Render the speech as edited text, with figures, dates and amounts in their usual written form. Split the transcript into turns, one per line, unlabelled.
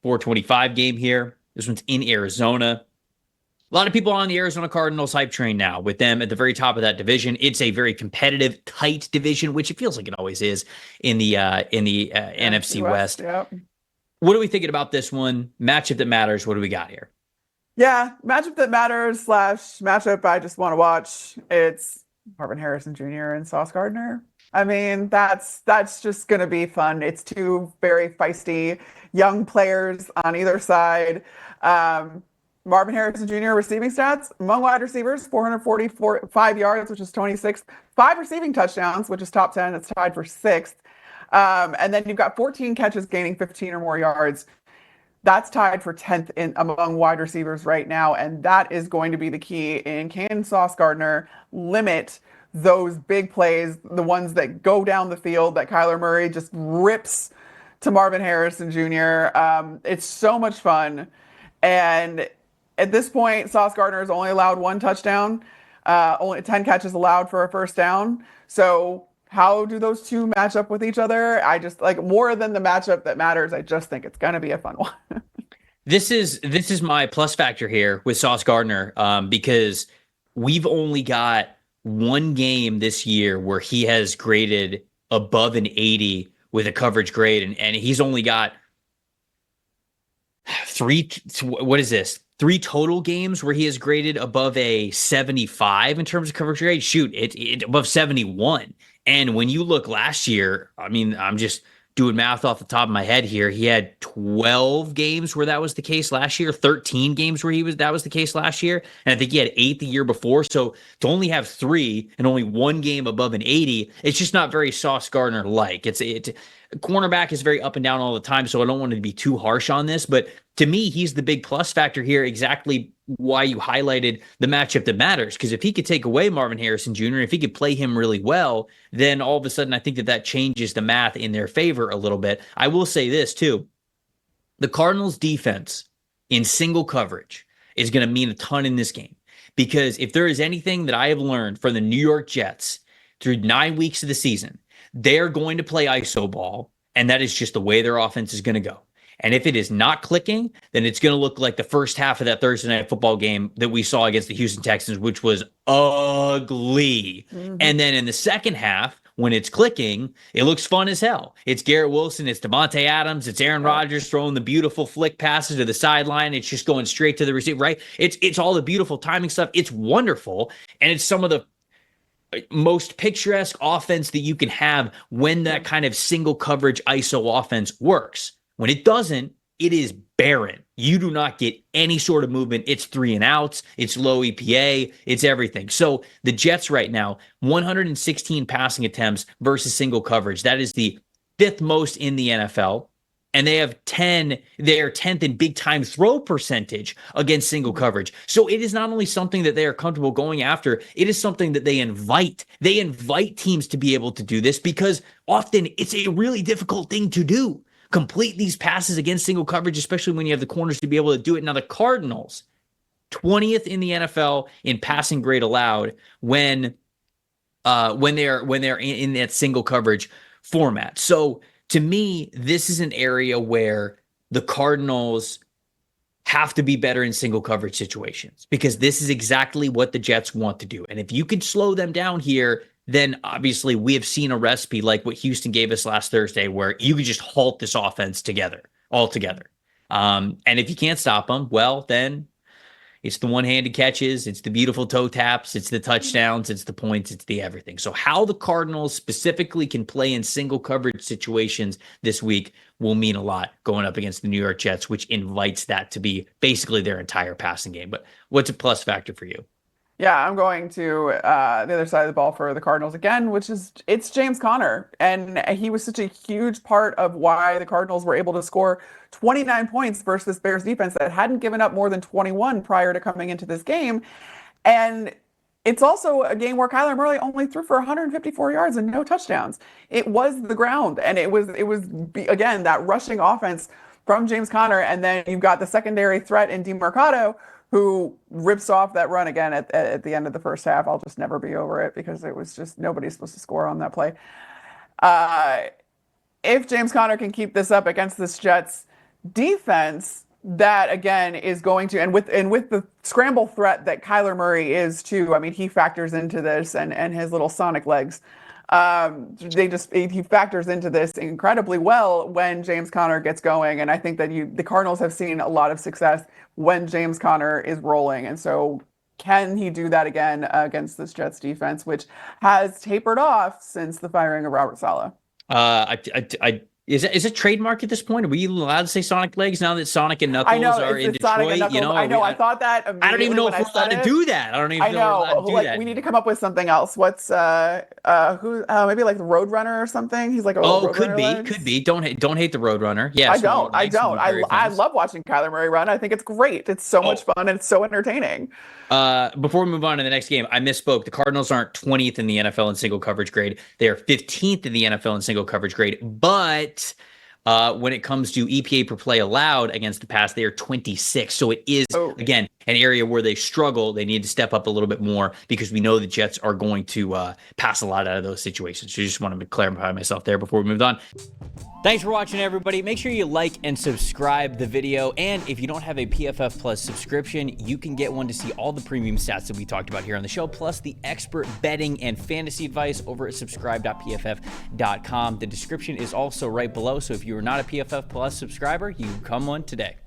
425 game here. This one's in Arizona. A lot of people on the Arizona Cardinals hype train now with them at the very top of that division. It's a very competitive, tight division, which it feels like it always is in the NFC West.
Yep.
What are we thinking about this one? Matchup that matters. What do we got here?
Yeah, matchup that matters / matchup I just want to watch. It's Marvin Harrison Jr. and Sauce Gardner. I mean, that's just going to be fun. It's two very feisty young players on either side. Marvin Harrison Jr. receiving stats among wide receivers, 445 yards, which is 26th, 5 receiving touchdowns, which is top 10. It's tied for 6th. And then you've got 14 catches gaining 15 or more yards. That's tied for 10th among wide receivers right now. And that is going to be the key. And can Sauce Gardner limit those big plays, the ones that go down the field that Kyler Murray just rips to Marvin Harrison Jr.? It's so much fun. And at this point, Sauce Gardner has only allowed 1 touchdown, only 10 catches allowed for a first down. So how do those two match up with each other? I just like more than the matchup that matters. I just think it's going to be a fun one.
This is my plus factor here with Sauce Gardner, because we've only got 1 game this year where he has graded above an 80 with a coverage grade, and he's only got 3 total games where he has graded above a 75 in terms of coverage grade. Shoot, it above 71. And when you look last year, I mean, I'm just doing math off the top of my head here. He had 12 games where that was the case last year, 13 games where that was the case last year. And I think he had 8 the year before. So to only have 3 and only 1 game above an 80, it's just not very Sauce Gardner-like. Cornerback is very up and down all the time, so I don't want to be too harsh on this. But to me, he's the big plus factor here, exactly why you highlighted the matchup that matters. Because if he could take away Marvin Harrison Jr., if he could play him really well, then all of a sudden I think that changes the math in their favor a little bit. I will say this too. The Cardinals defense in single coverage is going to mean a ton in this game. Because if there is anything that I have learned from the New York Jets through 9 weeks of the season, they're going to play ISO ball, and that is just the way their offense is going to go. And if it is not clicking, then it's going to look like the first half of that Thursday night football game that we saw against the Houston Texans, which was ugly. Mm-hmm. And then in the second half, when it's clicking, it looks fun as hell. It's Garrett Wilson, it's Devontae Adams, it's Aaron Rodgers throwing the beautiful flick passes to the sideline. It's just going straight to the receiver, right? It's all the beautiful timing stuff. It's wonderful. And it's some of the most picturesque offense that you can have when that kind of single coverage ISO offense works. When it doesn't, it is barren. You do not get any sort of movement. It's 3 and outs. It's low EPA. It's everything. So the Jets right now, 116 passing attempts versus single coverage. That is the 5th most in the NFL. And they have 10, they're 10th in big time throw percentage against single coverage. So it is not only something that they are comfortable going after, it is something that they invite. They invite teams to be able to do this because often it's a really difficult thing to do. Complete these passes against single coverage, especially when you have the corners to be able to do it. Now the Cardinals, 20th in the NFL in passing grade allowed when they're in that single coverage format. So to me, this is an area where the Cardinals have to be better in single coverage situations because this is exactly what the Jets want to do. And if you could slow them down here, then obviously we have seen a recipe like what Houston gave us last Thursday where you could just halt this offense altogether. And if you can't stop them, well, then it's the one-handed catches, it's the beautiful toe taps, it's the touchdowns, it's the points, it's the everything. So how the Cardinals specifically can play in single coverage situations this week will mean a lot going up against the New York Jets, which invites that to be basically their entire passing game. But what's a plus factor for you?
Yeah, I'm going to the other side of the ball for the Cardinals again, which is it's James Conner. And he was such a huge part of why the Cardinals were able to score 29 points versus this Bears defense that hadn't given up more than 21 prior to coming into this game. And it's also a game where Kyler Murray only threw for 154 yards and no touchdowns. It was the ground. And it was again, that rushing offense from James Conner. And then you've got the secondary threat in DeMarcado, who rips off that run again at the end of the first half. I'll just never be over it because it was just nobody's supposed to score on that play. If James Conner can keep this up against this Jets defense that again is going to, and with the scramble threat that Kyler Murray is too. I mean, he factors into this, and his little sonic legs. He factors into this incredibly well when James Conner gets going, and I think that the Cardinals have seen a lot of success when James Conner is rolling, and so can he do that again against this Jets defense, which has tapered off since the firing of Robert Saleh?
Is it trademark at this point? Are we allowed to say Sonic Legs now that Sonic and Knuckles
I know
are in
it's Sonic and
Detroit?
Knuckles.
You know,
I know. I
I
thought that
I don't even know
immediately
if
when
we're
I said
allowed to
it.
do that. I don't even
I
know if we're allowed
know.
to do
Like
that.
we need to come up with something else. What's maybe like the Roadrunner or something? He's like a
Oh,
Roadrunner
could
legs.
be. Don't hate the Roadrunner. Yeah,
I
small
don't. I
legs
don't.
and very
I
fast.
love watching Kyler Murray run. I think it's great. It's so much
Oh,
fun and it's so entertaining.
before we move on to the next game, I misspoke. The Cardinals aren't 20th in the NFL in single coverage grade. They are 15th in the NFL in single coverage grade. But when it comes to EPA per play allowed against the pass, they are 26. So it is,
Oh,
again, an area where they struggle. They need to step up a little bit more because we know the Jets are going to pass a lot out of those situations. So just wanted to clarify myself there before we moved on. Thanks for watching, everybody. Make sure you like and subscribe the video. And if you don't have a PFF Plus subscription, you can get one to see all the premium stats that we talked about here on the show, plus the expert betting and fantasy advice over at subscribe.pff.com. The description is also right below. So if you are not a PFF Plus subscriber, you can become one today.